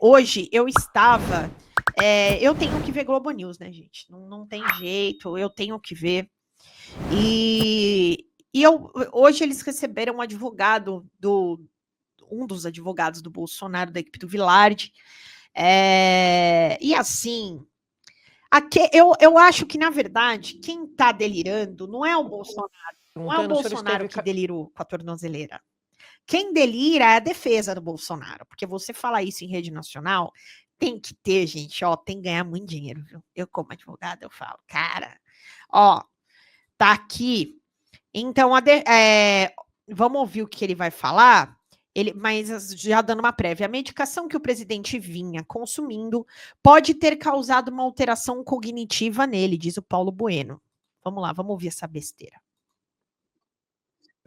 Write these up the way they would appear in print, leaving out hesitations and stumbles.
hoje eu estava... eu tenho que ver Globo News, né, gente? Não tem jeito, eu tenho que ver. Hoje eles receberam um advogado, um dos advogados do Bolsonaro, da equipe do Vilardi. E assim... eu acho que, na verdade, quem está delirando não é o Bolsonaro. Não é o Bolsonaro que delirou com a tornozeleira. Quem delira é a defesa do Bolsonaro. Porque você falar isso em rede nacional, tem que ter, gente, tem que ganhar muito dinheiro, viu? Eu, como advogada, eu falo, cara, tá aqui. Então, vamos ouvir o que ele vai falar. Mas já dando uma prévia, a medicação que o presidente vinha consumindo pode ter causado uma alteração cognitiva nele, diz o Paulo Bueno. Vamos lá, vamos ouvir essa besteira.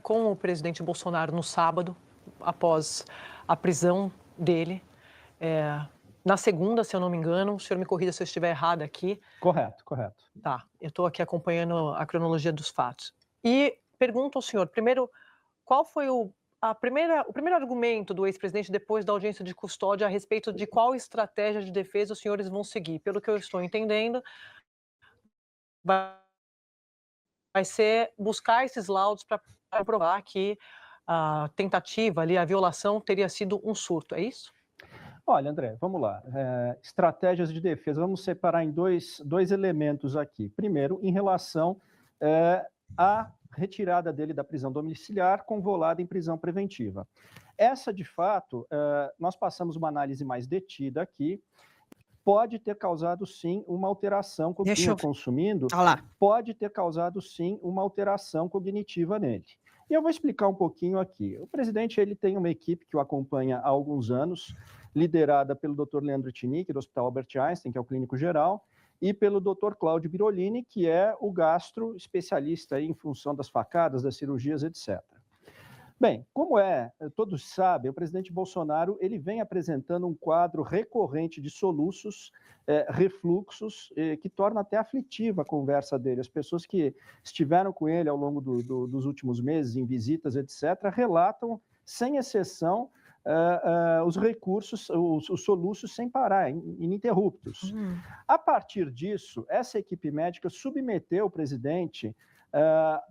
Com o presidente Bolsonaro no sábado, após a prisão dele, na segunda, se eu não me engano, o senhor me corrija se eu estiver errado aqui. Correto. Tá, eu estou aqui acompanhando a cronologia dos fatos. E pergunto ao senhor, primeiro, qual foi o primeiro argumento do ex-presidente depois da audiência de custódia a respeito de qual estratégia de defesa os senhores vão seguir? Pelo que eu estou entendendo, vai ser buscar esses laudos para provar que a tentativa ali, a violação, teria sido um surto, é isso? Olha, André, vamos lá. Estratégias de defesa, vamos separar em dois elementos aqui. Primeiro, em relação à retirada dele da prisão domiciliar, convolada em prisão preventiva. Essa, de fato, nós passamos uma análise mais detida aqui, pode ter causado, sim, uma alteração consumindo, pode ter causado, sim, uma alteração cognitiva nele. E eu vou explicar um pouquinho aqui. O presidente ele tem uma equipe que o acompanha há alguns anos, liderada pelo Dr. Leandro Tinick, do Hospital Albert Einstein, que é o clínico geral, e pelo Dr. Cláudio Birolini, que é o gastro especialista aí em função das facadas, das cirurgias, etc. Bem, como todos sabem, o presidente Bolsonaro ele vem apresentando um quadro recorrente de soluços, refluxos, que torna até aflitiva a conversa dele. As pessoas que estiveram com ele ao longo dos últimos meses, em visitas, etc., relatam, sem exceção, os recursos, os soluços sem parar, ininterruptos. A partir disso, essa equipe médica submeteu o presidente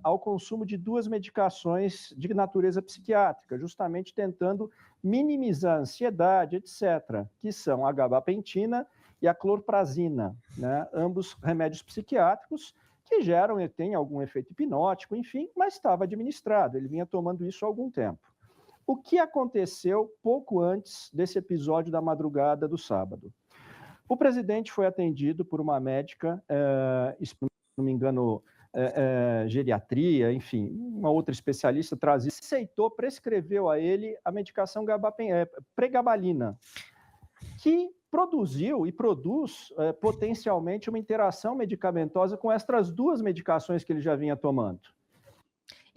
ao consumo de duas medicações de natureza psiquiátrica, justamente tentando minimizar a ansiedade, etc., que são a gabapentina e a clorprazina, né? Ambos remédios psiquiátricos que têm algum efeito hipnótico, enfim, mas estava administrado, ele vinha tomando isso há algum tempo. O que aconteceu pouco antes desse episódio da madrugada do sábado? O presidente foi atendido por uma médica, se não me engano, geriatria, enfim, uma outra especialista prescreveu a ele a medicação pregabalina, que produziu e produz potencialmente uma interação medicamentosa com essas duas medicações que ele já vinha tomando.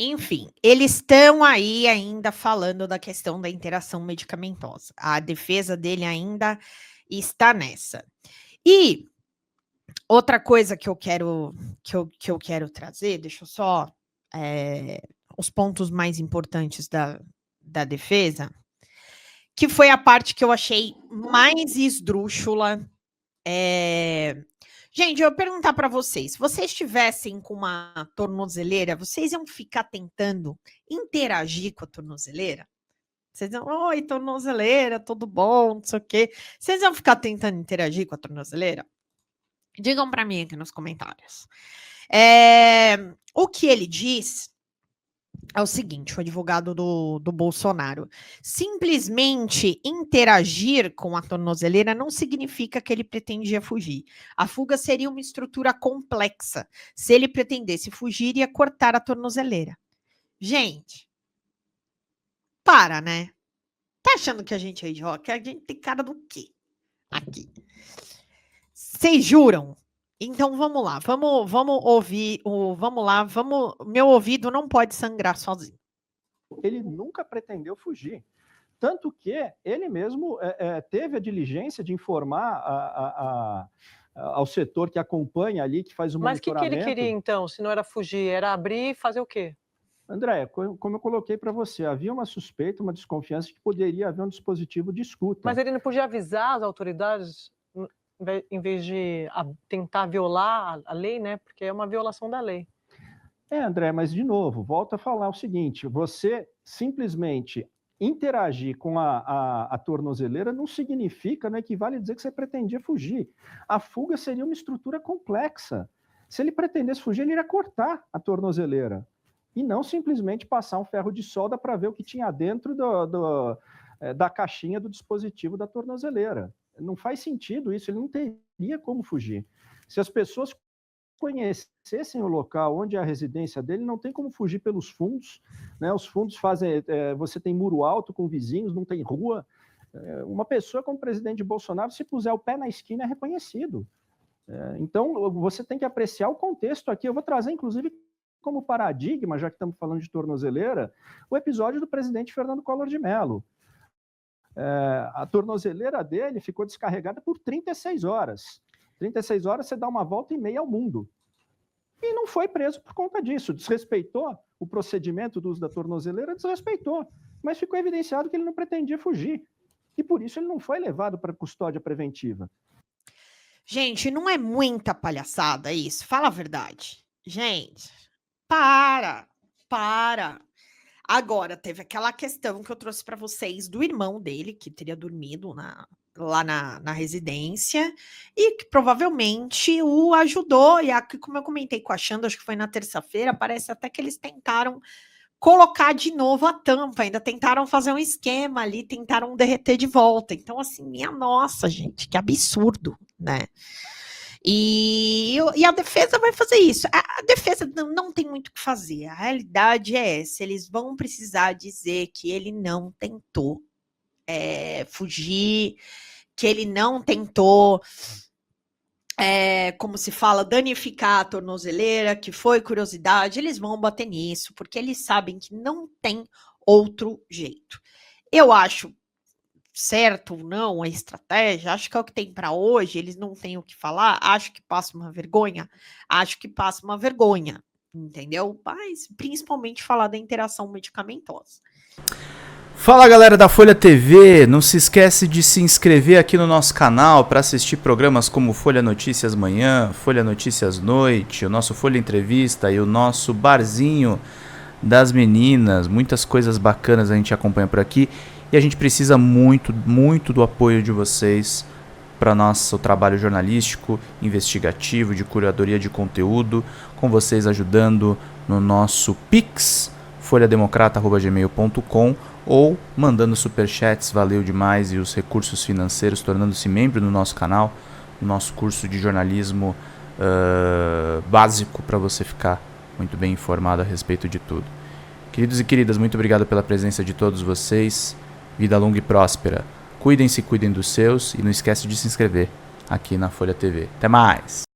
Enfim, eles estão aí ainda falando da questão da interação medicamentosa. A defesa dele ainda está nessa. E outra coisa que eu quero trazer, deixa eu só os pontos mais importantes da defesa, que foi a parte que eu achei mais esdrúxula. Gente, eu vou perguntar para vocês, se vocês estivessem com uma tornozeleira, vocês iam ficar tentando interagir com a tornozeleira? Vocês iam, oi, tornozeleira, tudo bom, não sei o quê. Vocês iam ficar tentando interagir com a tornozeleira? Digam para mim aqui nos comentários. O que ele diz é o seguinte, o advogado do Bolsonaro, simplesmente interagir com a tornozeleira não significa que ele pretendia fugir. A fuga seria uma estrutura complexa. Se ele pretendesse fugir, ia cortar a tornozeleira. Gente, para, né? Tá achando que a gente é idiota? Que a gente tem cara do quê? Aqui. Vocês juram? Então vamos lá, vamos ouvir, meu ouvido não pode sangrar sozinho. Ele nunca pretendeu fugir. Tanto que ele mesmo teve a diligência de informar ao setor que acompanha ali, que faz o monitoramento. Mas o que ele queria, então, se não era fugir? Era abrir e fazer o quê? André, como eu coloquei para você, havia uma suspeita, uma desconfiança de que poderia haver um dispositivo de escuta. Mas ele não podia avisar as autoridades em vez de tentar violar a lei, né? Porque é uma violação da lei. André, mas de novo, volto a falar o seguinte, você simplesmente interagir com a tornozeleira não significa, não equivale a dizer que você pretendia fugir. A fuga seria uma estrutura complexa. Se ele pretendesse fugir, ele iria cortar a tornozeleira e não simplesmente passar um ferro de solda para ver o que tinha dentro da caixinha do dispositivo da tornozeleira. Não faz sentido isso, ele não teria como fugir. Se as pessoas conhecessem o local onde é a residência dele, não tem como fugir pelos fundos, né? Os fundos fazem, você tem muro alto com vizinhos, não tem rua. Uma pessoa como o presidente Bolsonaro, se puser o pé na esquina, é reconhecido. Então, você tem que apreciar o contexto aqui. Eu vou trazer, inclusive, como paradigma, já que estamos falando de tornozeleira, o episódio do presidente Fernando Collor de Mello. A tornozeleira dele ficou descarregada por 36 horas. 36 horas você dá uma volta e meia ao mundo. E não foi preso por conta disso. Desrespeitou o procedimento do uso da tornozeleira, desrespeitou. Mas ficou evidenciado que ele não pretendia fugir. E por isso ele não foi levado para custódia preventiva. Gente, não é muita palhaçada isso? Fala a verdade. Gente, para. Agora, teve aquela questão que eu trouxe para vocês do irmão dele, que teria dormido lá na residência, e que provavelmente o ajudou. E aqui, como eu comentei com a Xanda, acho que foi na terça-feira, parece até que eles tentaram colocar de novo a tampa, ainda tentaram fazer um esquema ali, tentaram derreter de volta. Então, assim, minha nossa, gente, que absurdo, né? E a defesa vai fazer isso. A defesa não tem muito o que fazer. A realidade é essa. Eles vão precisar dizer que ele não tentou fugir, que ele não tentou, como se fala, danificar a tornozeleira, que foi curiosidade. Eles vão bater nisso, porque eles sabem que não tem outro jeito. Eu acho certo ou não a estratégia, acho que é o que tem para hoje, eles não têm o que falar, acho que passa uma vergonha, entendeu? Mas principalmente falar da interação medicamentosa. Fala galera da Folha TV, não se esquece de se inscrever aqui no nosso canal para assistir programas como Folha Notícias Manhã, Folha Notícias Noite, o nosso Folha Entrevista e o nosso Barzinho das Meninas, muitas coisas bacanas a gente acompanha por aqui. E a gente precisa muito, muito do apoio de vocês para nosso trabalho jornalístico, investigativo, de curadoria de conteúdo, com vocês ajudando no nosso Pix, folhademocrata@gmail.com, ou mandando superchats, valeu demais, e os recursos financeiros, tornando-se membro do nosso canal, no nosso curso de jornalismo básico, para você ficar muito bem informado a respeito de tudo. Queridos e queridas, muito obrigado pela presença de todos vocês. Vida longa e próspera. Cuidem-se, cuidem dos seus e não esquece de se inscrever aqui na Folha TV. Até mais!